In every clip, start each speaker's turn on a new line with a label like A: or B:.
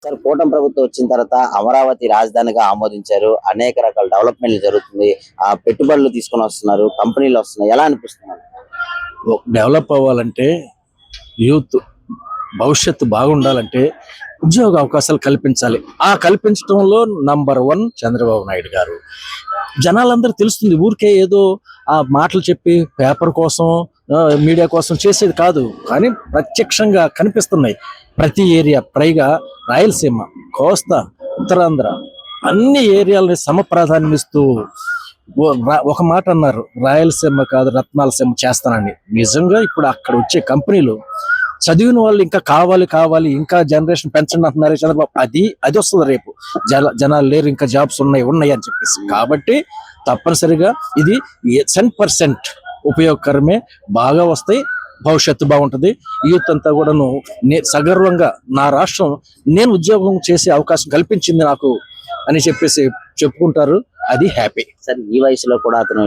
A: Sir కూటమి ప్రభుత్వం వచ్చిన తర్వాత అమరావతి రాజధానిగా ఆమోదించారు. అనేక రకాల డెవలప్మెంట్లు జరుగుతుంది. పెట్టుబడులు తీసుకొని వస్తున్నారు, కంపెనీలు వస్తున్నాయి. ఎలా అనిపిస్తున్నారు?
B: డెవలప్ అవ్వాలంటే యూత్ భవిష్యత్తు బాగుండాలంటే ఉద్యోగ అవకాశాలు కల్పించాలి. ఆ కల్పించడంలో నంబర్ 1 చంద్రబాబు నాయుడు గారు. జనాలందరూ తెలుస్తుంది, ఊరికే ఏదో ఆ మాటలు చెప్పి పేపర్ కోసం మీడియా కోసం చేసేది కాదు, కానీ ప్రత్యక్షంగా కనిపిస్తున్నాయి ప్రతి ఏరియా. పైగా రాయలసీమ, కోస్తా, ఉత్తరాంధ్ర అన్ని ఏరియాలని సమప్రాధాన్యం ఇస్తూ ఒక మాట అన్నారు, రాయలసీమ కాదు రత్నాలసీమ చేస్తానని. నిజంగా ఇప్పుడు అక్కడ వచ్చే కంపెనీలు చదివిన వాళ్ళు ఇంకా కావాలి ఇంకా జనరేషన్ పెంచండి అంటున్నారు చంద్రబాబు. అది వస్తుంది రేపు. జనాలు లేరు, ఇంకా జాబ్స్ ఉన్నాయి అని చెప్పేసి. కాబట్టి తప్పనిసరిగా ఇది 100% ఉపయోగకరమే. బాగా వస్తాయి, భవిష్యత్తు బాగుంటుంది. యూత్ అంతా కూడాను సగర్వంగా నా రాష్ట్రం నేను ఉద్యోగం చేసే అవకాశం కల్పించింది నాకు అని చెప్పేసి చెప్పుకుంటారు. అది హ్యాపీ.
A: సార్ ఈ వయసులో కూడా అతను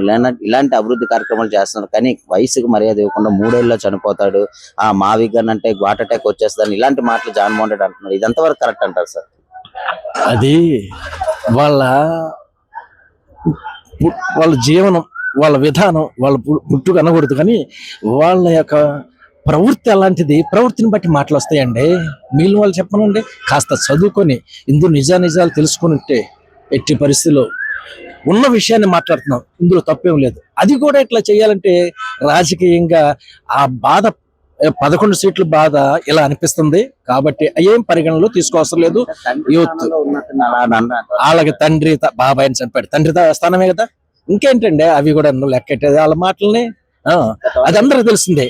A: ఇలాంటి అభివృద్ధి కార్యక్రమాలు చేస్తున్నారు, కానీ వయసుకు మర్యాద ఇవ్వకుండా 3 ఏళ్ళలో చనిపోతాడు, మావిగన్ అంటే హార్ట్ అటాక్ వచ్చేస్తాను, ఇలాంటి మాటలు జగన్మోహన్ రెడ్డి అంటున్నారు. ఇది ఎంతవరకు కరెక్ట్ అంటారు సార్?
B: అది వాళ్ళ జీవనం, వాళ్ళ విధానం, వాళ్ళ పుట్టుక అనకూడదు, కానీ వాళ్ళ యొక్క ప్రవృత్తి అలాంటిది. ప్రవృత్తిని బట్టి మాటలు వస్తాయండి. మిగిలిన వాళ్ళు చెప్పనండి, కాస్త చదువుకొని నిజాలు తెలుసుకుని ఎట్టి పరిస్థితిలో ఉన్న విషయాన్ని మాట్లాడుతున్నాం, ఇందులో తప్పేం లేదు. అది కూడా ఇట్లా చేయాలంటే రాజకీయంగా ఆ బాధ 11 సీట్ల బాధ ఇలా అనిపిస్తుంది. కాబట్టి ఏం పరిగణలో తీసుకోవసరం లేదు. యూత్ వాళ్ళకి తండ్రి బాబాయిని చంపాడు, తండ్రి స్థానమే కదా. ఇంకేంటండి అవి కూడా లెక్కెట్టేది వాళ్ళ మాటల్ని. అది అందరికి తెలిసిందే.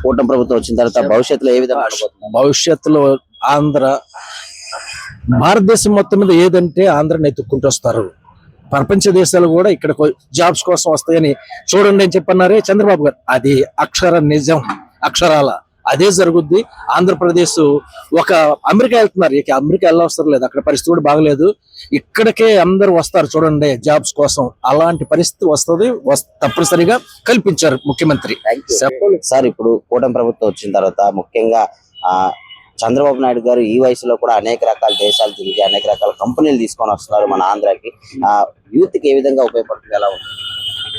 A: కూటమి ప్రభుత్వం వచ్చిన తర్వాత భవిష్యత్తులో ఏ విధంగా
B: భవిష్యత్తులో భారతదేశం మొత్తం మీద ఏదంటే ఆంధ్రని ఎత్తుక్కుంటూ వస్తారు. ప్రపంచ దేశాలు కూడా ఇక్కడ జాబ్స్ కోసం వస్తాయని చూడండి అని చెప్పన్నారే చంద్రబాబు గారు. అది నిజం, అక్షరాల అదే జరుగుద్ది. ఆంధ్రప్రదేశ్ ఒక అమెరికా వెళ్తున్నారు, ఇక అమెరికా వెళ్ళవసరం లేదు, అక్కడ పరిస్థితి కూడా బాగలేదు. ఇక్కడికే అందరూ వస్తారు చూడండి జాబ్స్ కోసం. అలాంటి పరిస్థితి వస్తుంది, తప్పనిసరిగా కల్పించారు ముఖ్యమంత్రి.
A: సార్ ఇప్పుడు కూటమి ప్రభుత్వం వచ్చిన తర్వాత ముఖ్యంగా చంద్రబాబు నాయుడు గారు ఈ వయసులో కూడా అనేక రకాల దేశాలు తిరిగి అనేక రకాల కంపెనీలు తీసుకొని వస్తున్నారు మన ఆంధ్రాకి. యూత్ కి ఏ విధంగా ఉపయోగపడుతుంది, ఎలా ఉంటుంది?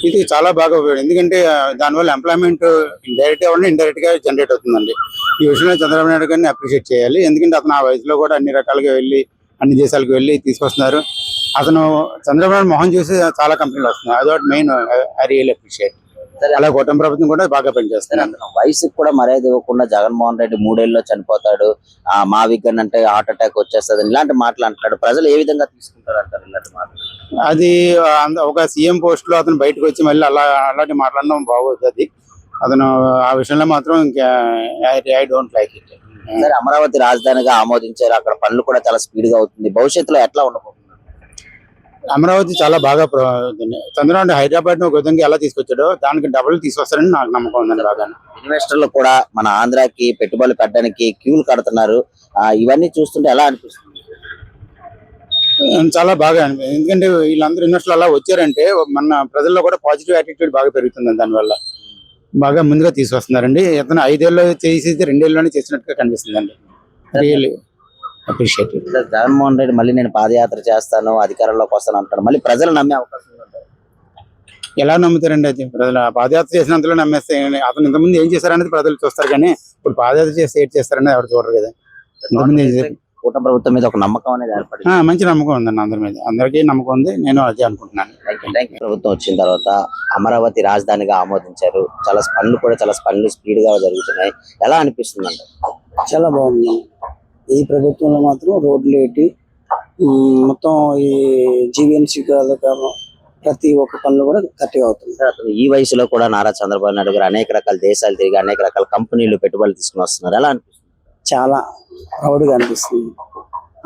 C: ఇది చాలా బాగా ఉపయోగం. ఎందుకంటే దానివల్ల ఎంప్లాయ్మెంట్ డైరెక్ట్ గా ఇండైరెక్ట్ గా జనరేట్ అవుతుందండి. ఈ విషయంలో చంద్రబాబు నాయుడు గారిని అప్రిషియేట్ చేయాలి. ఎందుకంటే అతను ఆ వయసులో కూడా అన్ని రకాలుగా వెళ్ళి అన్ని దేశాలకు వెళ్ళి తీసుకొస్తున్నారు. అతను చంద్రబాబు నాయుడు మొహం చూసి చాలా కంపెనీలు వస్తున్నాయి. అదొకటి మెయిన్. I really appreciate. అలా కూటమి ప్రభుత్వం కూడా బాగా పనిచేస్తుంది.
A: వయసుకు కూడా మర్యాద ఇవ్వకుండా జగన్మోహన్ రెడ్డి 3 ఏళ్ళలో చనిపోతాడు, మావిగన్ అంటే హార్ట్ అటాక్ వచ్చేస్తుంది, ఇలాంటి మాటలు అంటున్నాడు. ప్రజలు ఏ విధంగా తీసుకుంటారు అంటారు ఇలాంటి మాటలు?
C: అది ఒక సీఎం పోస్ట్ లో అతను బయటకు వచ్చి మళ్ళీ అలాంటి మాట్లాడడం బాగోదు. అది అతను ఆ విషయంలో మాత్రం ఐ డోంట్ లైక్ ఇట్.
A: సరే, అమరావతి రాజధానిగా ఆమోదించారు, అక్కడ పనులు కూడా చాలా స్పీడ్ గా అవుతుంది. భవిష్యత్తులో ఎట్లా ఉండబోతుంది?
C: అమరావతి చాలా బాగా చంద్రబాబు హైదరాబాద్ ను ఒక విధంగా ఎలా తీసుకొచ్చాడో దానికి డబుల్ తీసుకొస్తారని నాకు నమ్మకం ఉందండి. బాగా
A: ఇన్వెస్టర్లు కూడా మన ఆంధ్రాకి పెట్టుబడులు పెట్టడానికి క్యూలు కడుతున్నారు. ఇవన్నీ చూస్తుంటే ఎలా అనిపిస్తుంది?
C: చాలా బాగా అనిపిస్తుంది. ఎందుకంటే వీళ్ళందరూ ఇన్వెస్టర్లు అలా వచ్చారంటే మన ప్రజల్లో కూడా పాజిటివ్ యాటిట్యూడ్ బాగా పెరుగుతుంది. దానివల్ల బాగా ముందుగా తీసుకొస్తున్నారండి. ఇతను 5 ఏళ్ళు చేసి 2 ఏళ్ళలోనే చేసినట్టుగా కనిపిస్తుందండి. Really appreciate.
A: జగన్మోహన్ రెడ్డి మళ్ళీ నేను పాదయాత్ర చేస్తాను, అధికారంలోకి వస్తాను అంటాడు. మళ్ళీ ప్రజలు నమ్మే అవకాశం ఉంటుంది.
C: ఎలా నమ్ముతారండి? అది ప్రజలు పాదయాత్ర చేసినంతలో నమ్మేస్తే అతను ఇంతకుముందు ఏం చేశారనేది ప్రజలు చూస్తారు, కానీ ఇప్పుడు పాదయాత్ర చేసి ఏం చేస్తారనేది ఎవరు చూడరు కదా.
A: కూటమి ప్రభుత్వం మీద ఒక నమ్మకం అనేది ఏర్పడింది.
C: మంచి నమ్మకం ఉందండి అందరి మీద, అందరికీ నమ్మకం ఉంది. నేను అదే అనుకుంటున్నాను.
A: ప్రభుత్వం వచ్చిన తర్వాత అమరావతి రాజధానిగా ఆమోదించారు. చాలా పనులు స్పీడ్ గా జరుగుతున్నాయి. ఎలా అనిపిస్తుంది అంటే?
D: చాలా బాగుంది. ఈ ప్రభుత్వంలో మాత్రం రోడ్లు ఏంటి మొత్తం ఈ జీవీఎంసీ ప్రతి ఒక్క పనులు కూడా కరెక్ట్గా అవుతుంది.
A: అతను ఈ వయసులో కూడా నారా చంద్రబాబు నాయుడు గారు అనేక రకాల దేశాలు తిరిగి అనేక రకాల కంపెనీలు పెట్టుబడులు తీసుకుని వస్తున్నారు. ఎలా అనిపిస్తుంది?
D: చాలా ప్రౌడ్గా అనిపిస్తుంది.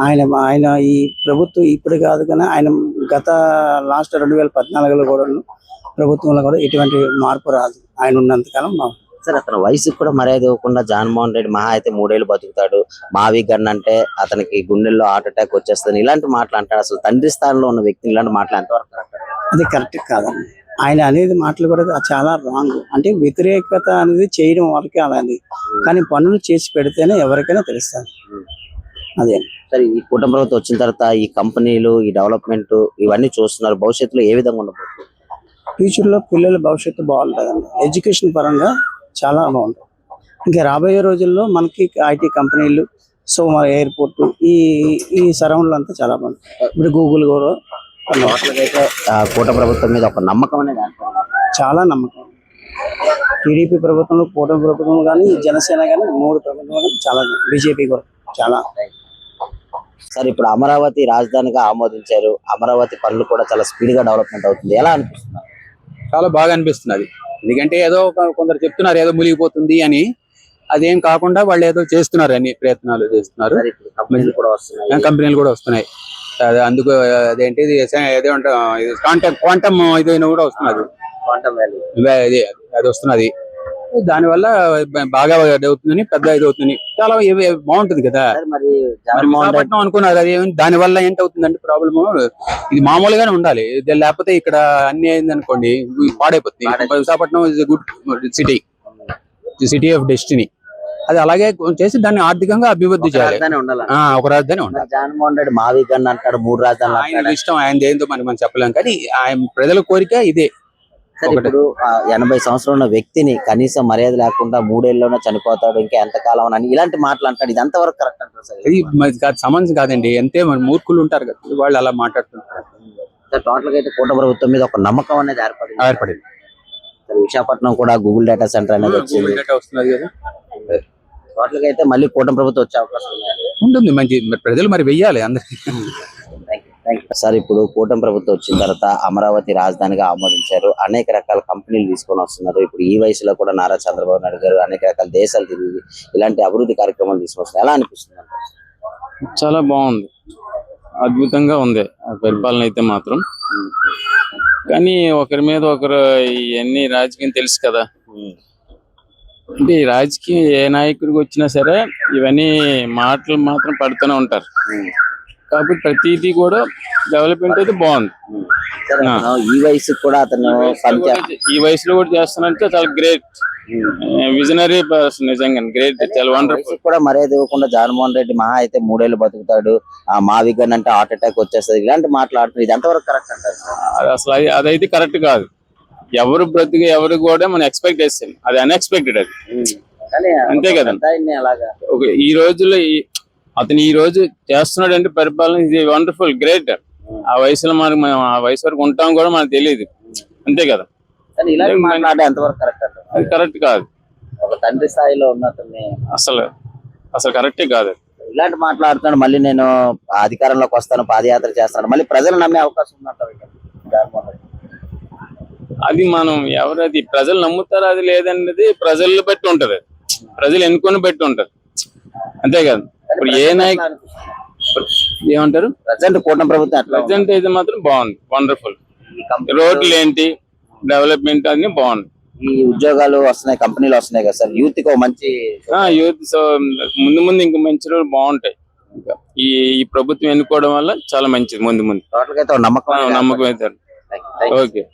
D: ఆయన ఈ ప్రభుత్వం ఇప్పుడు కాదు, కానీ ఆయన గత లాస్ట్ 2014లో కూడా ప్రభుత్వంలో కూడా ఎటువంటి మార్పు రాదు ఆయన ఉన్నంతకాలం.
A: సార్, అతను వయసుకు కూడా మర్యాద ఇవ్వకుండా జగన్మోహన్ రెడ్డి మహా అయితే 3 ఏళ్ళు బతుకుతాడు, మావిగన్ అంటే అతనికి గుండెల్లో హార్ట్ అటాక్ వచ్చేస్తుంది, ఇలాంటి మాటలు అంటాడు. అసలు తండ్రి స్థానంలో ఉన్న వ్యక్తిని ఇలాంటి మాటలు ఎంతవరకు కరెక్ట్?
D: అది కరెక్ట్ కాదండి. ఆయన అనేది మాటలు కూడా చాలా రాంగ్. అంటే వ్యతిరేకత అనేది చేయడం వరకే అలాంటి, కానీ పనులు చేసి పెడితేనే ఎవరికైనా తెలుస్తుంది. అదే
A: సరే, ఈ కూటమి ప్రభుత్వం వచ్చిన తర్వాత ఈ కంపెనీలు, ఈ డెవలప్మెంట్ ఇవన్నీ చూస్తున్నారు. భవిష్యత్తులో ఏ విధంగా ఉండబోతుంది?
D: ఫ్యూచర్ లో పిల్లల భవిష్యత్తు బాగుంటుందండి. ఎడ్యుకేషన్ పరంగా చాలా బాగుంటుంది. ఇంకా రాబోయే రోజుల్లో మనకి ఐటీ కంపెనీలు, సో మన ఎయిర్పోర్ట్, ఈ సరౌండ్లు అంతా చాలా బాగుంటుంది. ఇప్పుడు గూగుల్ కూడా
A: అయితే కూటమి ప్రభుత్వం మీద ఒక నమ్మకం అనేది ఏర్పడింది.
D: చాలా నమ్మకం. టీడీపీ ప్రభుత్వంలో, కూటమి ప్రభుత్వం కానీ, జనసేన కానీ, 3 ప్రభుత్వం కానీ చాలా, బీజేపీ కూడా చాలా.
A: సార్, ఇప్పుడు అమరావతి రాజధానిగా ఆమోదించారు. అమరావతి పనులు కూడా చాలా స్పీడ్ గా డెవలప్మెంట్ అవుతుంది. ఎలా అనిపిస్తుంది?
E: చాలా బాగా అనిపిస్తున్నది. ఎందుకంటే ఏదో కొందరు చెప్తున్నారు ఏదో మునిగిపోతుంది అని, అదేం కాకుండా వాళ్ళు ఏదో చేస్తున్నారు, అన్ని ప్రయత్నాలు చేస్తున్నారు.
A: సార్, ఇప్పుడు కంపెనీలు కూడా వస్తున్నాయి.
E: కంపెనీలు కూడా వస్తున్నాయి. అందుకు అదేంటి క్వాంటమ్ ఇదైనా కూడా వస్తున్నది.
A: క్వాంటమ్ వ్యాలీ
E: అది వస్తున్నది. దానివల్ల బాగా అవుతుందని, పెద్ద ఇది అవుతుంది. చాలా బాగుంటుంది కదా.
A: సార్, మరి జగన్మోహన్ రెడ్డి
E: విశాఖపట్నం అనుకున్నారు అది దాని వల్ల ఏంటవుతుందంటే ప్రాబ్లమ్, ఇది మామూలుగానే ఉండాలి. ఇది లేకపోతే ఇక్కడ అన్ని అయింది అనుకోండి పాడైపోతుంది. Visakhapatnam is good city, city of destiny. అది అలాగే చేసి దాన్ని ఆర్థికంగా అభివృద్ధి చేయాలి.
A: రాజధాని ఉండాలి.
E: ఒక రాజధాని ఉండాలి.
A: జగన్మోహన్ రెడ్డి మావి గన్ అంటాడు, 3 రాజధానులు
E: ఆయన
A: అంటాడు.
E: ఇష్టం, ఆయన ఏందో మనం చెప్పలేం. కానీ ఆయన ప్రజల కోరిక ఇదే.
A: సార్, ఇప్పుడు 80 సంవత్సరాలు ఉన్న వ్యక్తిని కనీసం మర్యాద లేకుండా 3 ఏళ్ళలోనే చనిపోతాడు, ఇంకా ఎంతకాలం అని ఇలాంటి మాటలు అంటాడు. ఇది ఎంతవరకు కరెక్ట్ అంటారు సార్?
E: ఇది సంబంధం కాదండి. అంతే, మన మూర్ఖులు ఉంటారు కదా, వాళ్ళు అలా మాట్లాడుతుంటారు.
A: సార్, టోటల్ గా అయితే కూటమి ప్రభుత్వం మీద ఒక నమ్మకం అనేది ఏర్పడింది. సార్, విశాఖపట్నం కూడా గూగుల్ డేటా సెంటర్ అనేది వచ్చింది.
E: వస్తున్నది కదా.
A: టోటల్ గా అయితే మళ్ళీ కూటమి ప్రభుత్వం వచ్చే అవకాశం
E: ఉంటుంది. మంచి ప్రజలు మరి వెయ్యాలి అందరికి.
A: సార్, ఇప్పుడు కూటమి ప్రభుత్వం వచ్చిన తర్వాత అమరావతి రాజధానిగా ఆమోదించారు. అనేక రకాల కంపెనీలు తీసుకొని వస్తున్నారు. ఇప్పుడు ఈ వయసులో కూడా నారా చంద్రబాబు నాయుడు గారు అనేక రకాల దేశాలు తిరిగి ఇలాంటి అభివృద్ధి కార్యక్రమాలు తీసుకొస్తున్నారు. ఎలా అనిపిస్తుంది?
F: చాలా బాగుంది, అద్భుతంగా ఉంది ఆ పరిపాలన అయితే మాత్రం. కానీ ఒకరి మీద ఒకరు ఇవన్నీ రాజకీయం తెలుసు కదా. అంటే ఈ రాజకీయం ఏ నాయకుడికి వచ్చినా సరే ఇవన్నీ మాటలు మాత్రం పడుతూనే ఉంటారు. కాబట్టి ప్రతిదీ కూడా డెవలప్మెంట్ అయితే బాగుంది.
A: ఈ వయసు కూడా అతను
F: ఈ వయసులో కూడా చేస్తానంటే చాలా గ్రేట్, విజనరీ పర్సన్, నిజంగా గ్రేట్, చాలా వండర్ఫుల్.
A: కూడా మర్యాద ఇవ్వకుండా జగన్మోహన్ రెడ్డి మహా అయితే 3 ఏళ్ళు బతుకుతాడు, మా విగన్ అంటే హార్ట్ అటాక్ వచ్చేస్తుంది, ఇలాంటి మాట్లాడుతుంది. ఇది ఎంతవరకు కరెక్ట్ అంటారు?
F: అసలు అదైతే కరెక్ట్ కాదు. ఎవరు బ్రతికి ఎవరు కూడా మనం ఎక్స్పెక్ట్ చేస్తాం, అది అన్ఎక్స్పెక్టెడ్. అది అంతే కదా. ఈ రోజుల్లో అతను ఈ రోజు చేస్తున్నాడు అంటే పరిపాలన, ఇది వండర్ఫుల్, గ్రేట్. ఆ వయసులో మనం ఆ వయసు వరకు ఉంటాం కూడా మనకు తెలియదు. అంతే కదా. అది కరెక్ట్ కాదు.
A: ఒక తండ్రి స్థాయిలో ఉన్న
F: అసలు కరెక్టే కాదు.
A: ఇలాంటి మాట్లాడుతున్నాడు. మళ్ళీ నేను అధికారంలోకి వస్తాను, పాదయాత్ర చేస్తాను, మళ్ళీ ప్రజలు నమ్మే అవకాశం ఉన్నట్టు.
F: అది మనం ఎవరది ప్రజలు నమ్ముతారో అది లేదన్నది ప్రజలను బట్టి ఉంటది, ప్రజలు ఎన్నుకొని బట్టి ఉంటది. అంతే కదా. ఇప్పుడు ఏ నాయకుడు ఏమంటారు,
A: ప్రజెంట్ కూటమి ప్రభుత్వం
F: ప్రజెంట్ అయితే మాత్రం బాగుంది, వండర్ఫుల్. రోడ్లు ఏంటి, డెవలప్మెంట్ అన్ని బాగుంది.
A: ఈ ఉద్యోగాలు వస్తున్నాయి, కంపెనీలు వస్తున్నాయి కదా సార్, యూత్ కి మంచి
F: యూత్. సో ముందు ఇంకా మంచి రోజులు బాగుంటాయి. ఈ ప్రభుత్వం ఎన్నుకోవడం వల్ల చాలా మంచిది. ముందు
A: టోటల్ గా అయితే నమ్మకం
F: అయితే ఓకే.